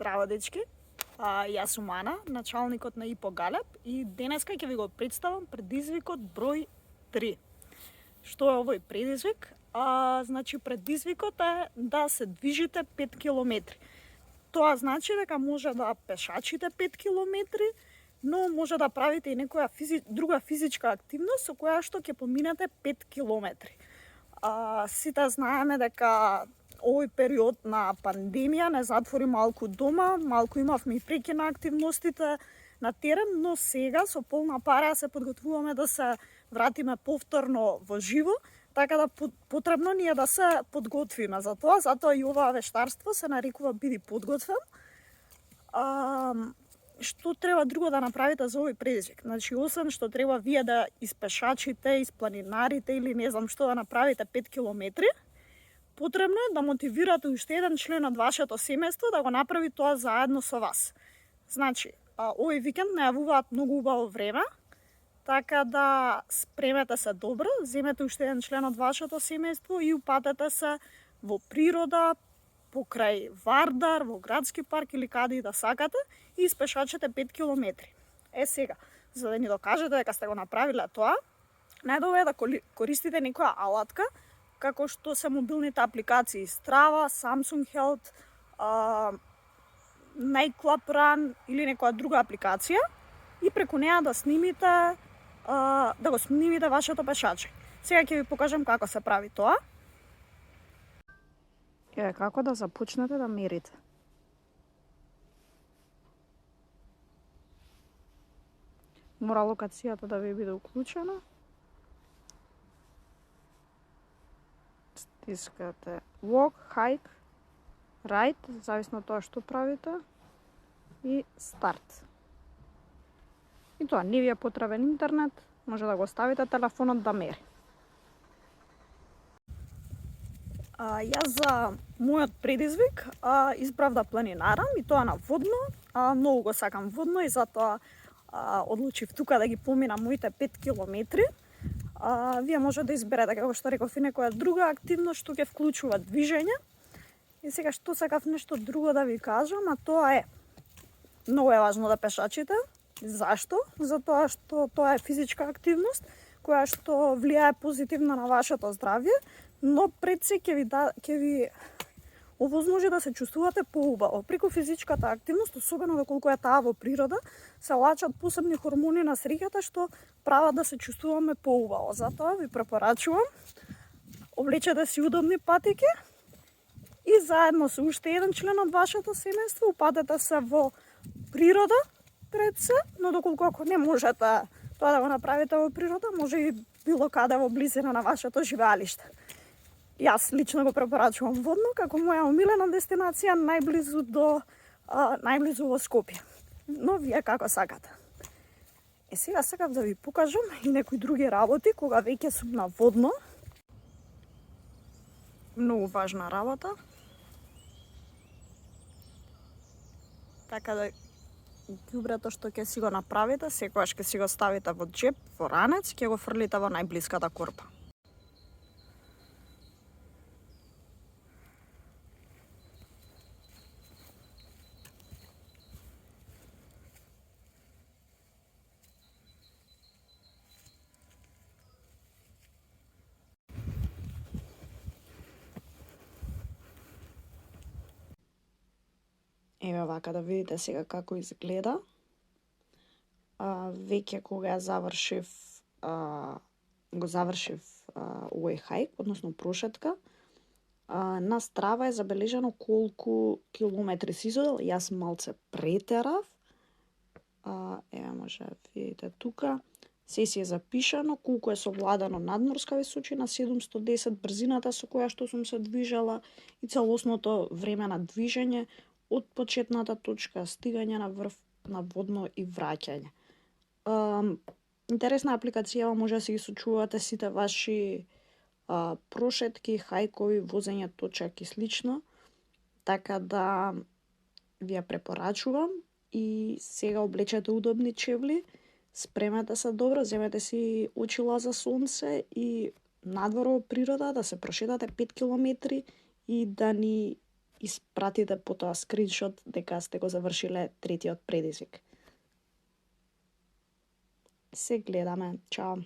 Здраво, дечки! Јас сум Ана, началникот на ИПО Галеб и денеска ќе ви го представам предизвикот број 3. Што е овој предизвик? Значи, предизвикот е да се движите 5 километри. Тоа значи дека може да пешачите 5 километри, но може да правите и некоја друга физичка активност со која што ќе поминете 5 километри. Сите знаеме дека овој период на пандемија не затвори малку дома, малку имавме и прекин на активностите на терен, но сега со полна пара се подготвуваме да се вратиме повторно во живо, така да потребно ни е да се подготвиме за тоа, затоа и оваа вештарство се нарекува Биди подготвен. Што треба друго да направите за овој предизвик? Значи, освен што треба вие да испешачите, испланинарите или не знам што да направите 5 километри, потребно е да мотивирате уште еден член од вашето семејство да го направи тоа заедно со вас. Значи, овој викенд најавуваат многу убаво време, така да спремете се добро, земете уште еден член од вашето семејство и упатете се во природа, покрај Вардар, во градски парк или каде и да сакате и испешачете 5 километри. Сега, за да ни докажете дека сте го направиле тоа, најдобро е да користите некоја алатка, како што се мобилните апликации Strava, Samsung Health, Nightclub Run или некоја друга апликација и преку неа да снимите да го снимите вашето пешачење. Сега ќе ви покажам како се прави тоа. Како да започнете да мерите. Мора локацијата да ви биде уклучена. Стискате walk, hike, ride, зависно од тоа што правите, и старт. И тоа, не ви е потребен интернет, може да го ставите телефонот да мери. Јас за мојот предизвик избрав да планинарам и тоа на водно. Многу го сакам водно и затоа одлучив тука да ги поминам моите 5 километри. Вие може да изберете, како што реков, и некоја друга активност што ќе вклучува движење. И сега што сакав нешто друго да ви кажам, а тоа е многу е важно да пешачите. Зашто? Затоа што тоа е физичка активност која што влијае позитивно на вашето здравје, но пред се ќе ви овозможи да се чувствувате поубаво. Преку физичката активност, особено доколку е таа во природа, се лачат посебни хормони на среќата што прават да се чувствуваме поубаво. Затоа ви препорачувам, облечете си удобни патики и заедно со уште еден член од вашето семејство упатете се во природа пред се, но доколку ако не можете тоа да го направите во природа, може и било каде во близина на вашето живеалиште. Јас лично го препорачувам водно како моја омилена дестинација најблизу во Скопје. Но вие како сакате. Сега сакав да ви покажам и некои други работи кога веќе сум на водно. Многу важна работа. Така да ѓубрето што ќе си го направите, секогаш ќе си го ставите во джеп, во ранец, ќе го фрлите во најблиската корпа. Еве вака да видите сега како изгледа. Веќе кога го завршив овој хајк, односно прошетка, на Strava е забележано колку километри си изодел. Јас малце претерав. Еве може да видите тука. Се си е запишано колку е совладано надморска височина, 710, брзината со која што сум се движела и целосното време на движење од почетната точка, стигање на врв на водно и враќање. Интересна апликација, може да си ги сочувате сите ваши прошетки, хајкови, возење точак и слично. Така да ви ја препорачувам и сега облечете удобни чевли, спремете се добро, земете си очила за сонце и надвор во природа да се прошетате 5 километри и да ни испратите потоа скриншот дека сте го завршиле третиот предизвик. Се гледаме. Чао.